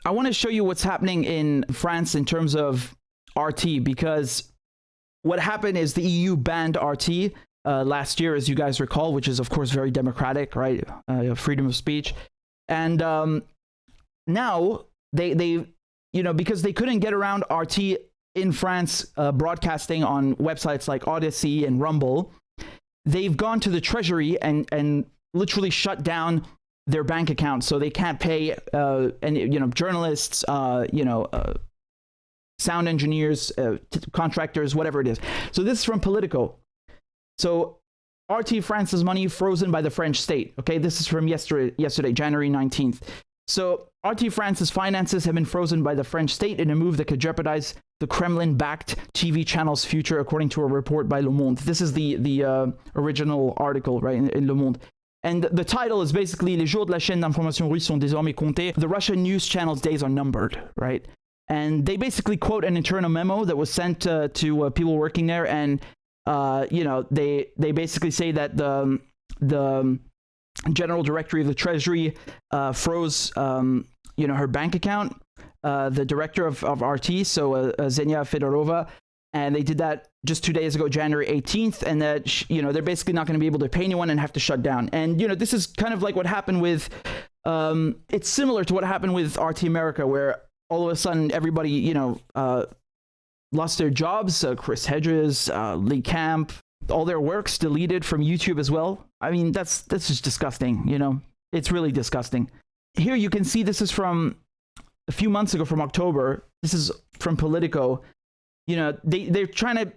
I want to show you what's happening in France in terms of RT, because what happened is the EU banned RT last year, as you guys recall, which is of course very democratic, right? Freedom of speech. And now they because they couldn't get around RT in France broadcasting on websites like Odyssey and Rumble, they've gone to the Treasury and literally shut down their bank account, so they can't pay journalists, sound engineers, contractors, whatever it is. So this is from Politico. So RT France's money frozen by the French state. Okay, this is from yesterday, January 19th. So RT France's finances have been frozen by the French state in a move that could jeopardize the Kremlin-backed TV channel's future, according to a report by Le Monde. This is the original article, right, in Le Monde. And the title is basically Les jours de la chaîne d'information russe sont désormais comptés. The Russian news channel's days are numbered, right? And they basically quote an internal memo that was sent to people working there, and they basically say that the General Directory of the Treasury froze her bank account, the director of RT, so Zenia Fedorova, and they did that just 2 days ago, January 18th, and that they're basically not going to be able to pay anyone and have to shut down. And this is kind of like what happened with it's similar to what happened with RT America, where all of a sudden everybody lost their jobs. Chris Hedges, Lee Camp, all their works deleted from YouTube as well. I mean, that's just disgusting. It's really disgusting. Here you can see, this is from a few months ago, from October. This is from Politico. They're trying to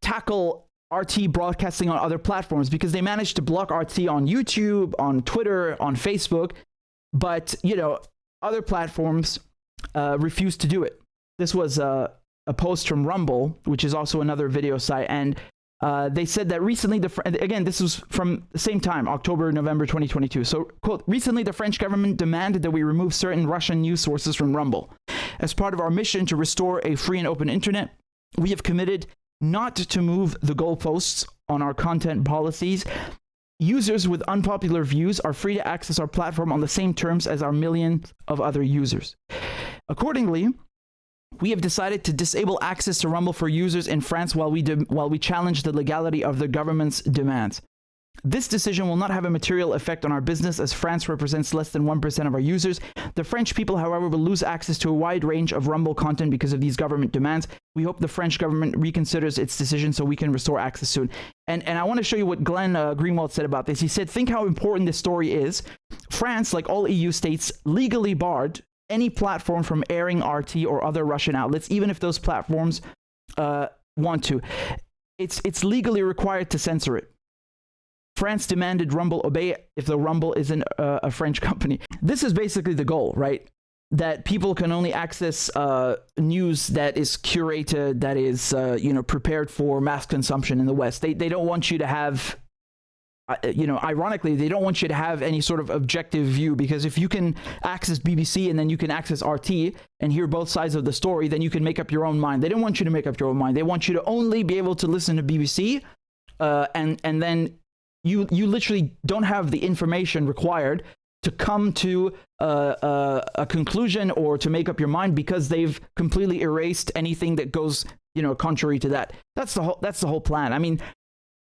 tackle RT broadcasting on other platforms because they managed to block RT on YouTube, on Twitter, on Facebook, but other platforms refused to do it. This was a post from Rumble, which is also another video site, and they said that recently, again, this was from the same time, October, November 2022. So, quote, recently the French government demanded that we remove certain Russian news sources from Rumble. As part of our mission to restore a free and open internet, we have committed not to move the goalposts on our content policies. Users with unpopular views are free to access our platform on the same terms as our millions of other users. Accordingly, we have decided to disable access to Rumble for users in France while we challenge the legality of the government's demands. This decision will not have a material effect on our business, as France represents less than 1% of our users. The French people, however, will lose access to a wide range of Rumble content because of these government demands. We hope the French government reconsiders its decision so we can restore access soon. And I want to show you what Glenn Greenwald said about this. He said, think how important this story is. France, like all EU states, legally barred any platform from airing RT or other Russian outlets, even if those platforms want to. It's legally required to censor it. France demanded Rumble obey if the Rumble isn't a French company. This is basically the goal, right? That people can only access news that is curated, that is prepared for mass consumption in the West. They don't want you to have, ironically, they don't want you to have any sort of objective view, because if you can access BBC and then you can access RT and hear both sides of the story, then you can make up your own mind. They don't want you to make up your own mind. They want you to only be able to listen to BBC, and then you literally don't have the information required to come to a conclusion or to make up your mind, because they've completely erased anything that goes contrary to that. That's the whole plan. I mean,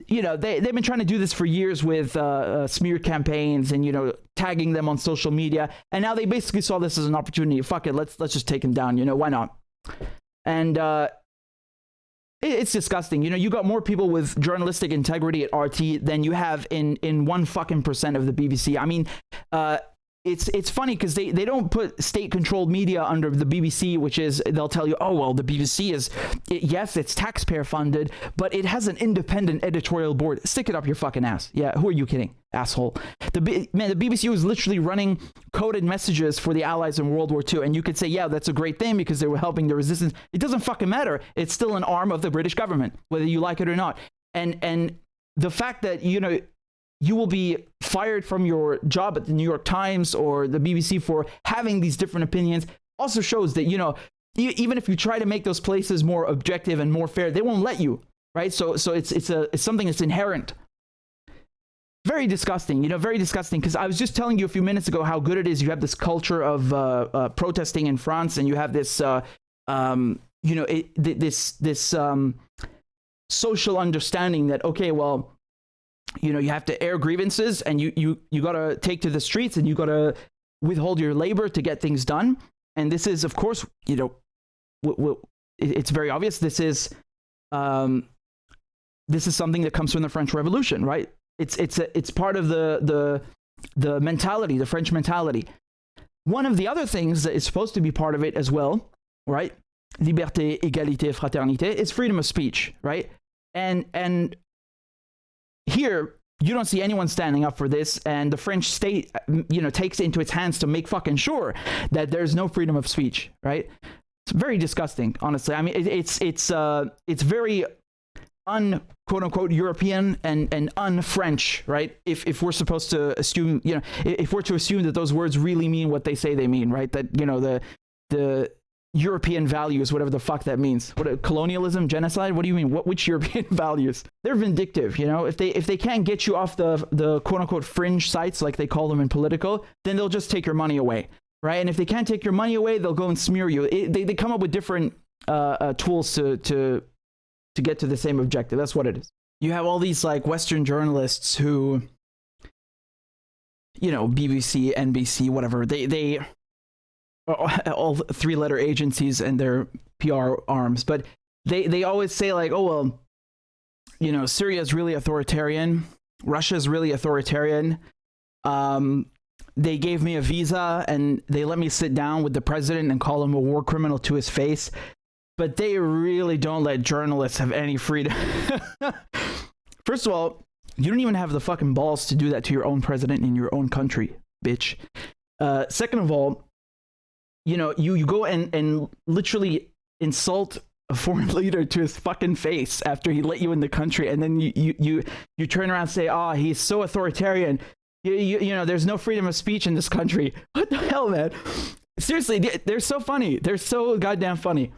they've been trying to do this for years with smear campaigns and tagging them on social media, and now they basically saw this as an opportunity. Fuck it, let's just take them down. Why not? And it's disgusting. You got more people with journalistic integrity at RT than you have in 1% of the BBC. I mean, it's funny because they don't put state-controlled media under the BBC, which is, they'll tell you, oh, well, the BBC is, yes, it's taxpayer-funded, but it has an independent editorial board. Stick it up your fucking ass. Yeah, who are you kidding, asshole? The BBC was literally running coded messages for the Allies in World War II, and you could say, yeah, that's a great thing because they were helping the resistance. It doesn't fucking matter. It's still an arm of the British government, whether you like it or not. And the fact that, you will be fired from your job at the New York Times or the BBC for having these different opinions also shows that, even if you try to make those places more objective and more fair, they won't let you, right? So it's something that's inherent. very disgusting, very disgusting. Because I was just telling you a few minutes ago how good it is. You have this culture of protesting in France, and you have this, this social understanding that, okay, well, you have to air grievances, and you got to take to the streets, and you got to withhold your labor to get things done. And this is, of course, it's very obvious. This is something that comes from the French Revolution, right? It's part of the mentality, the French mentality. One of the other things that is supposed to be part of it as well, right? Liberté, égalité, fraternité, is freedom of speech, right? And here, you don't see anyone standing up for this, and the French state, takes it into its hands to make fucking sure that there's no freedom of speech, right? It's very disgusting, honestly. I mean, it's very quote unquote European and un-French, right? If we're supposed to assume, if we're to assume that those words really mean what they say they mean, right? That the European values, whatever the fuck that means. What, colonialism, genocide? What do you mean? Which European values? They're vindictive, If they can't get you off the quote unquote fringe sites, like they call them in Politico, then they'll just take your money away, right? And if they can't take your money away, they'll go and smear you. They come up with different tools to get to the same objective. That's what it is. You have all these like Western journalists who, BBC, NBC, whatever. They all three-letter agencies and their PR arms, but they always say like, oh well, Syria is really authoritarian, Russia is really authoritarian. They gave me a visa and they let me sit down with the president and call him a war criminal to his face, but they really don't let journalists have any freedom. First of all, you don't even have the fucking balls to do that to your own president in your own country, bitch. Second of all, you go and literally insult a foreign leader to his fucking face after he let you in the country, and then you turn around and say, "Oh, he's so authoritarian. There's no freedom of speech in this country." What the hell, man? Seriously, they're so funny. They're so goddamn funny.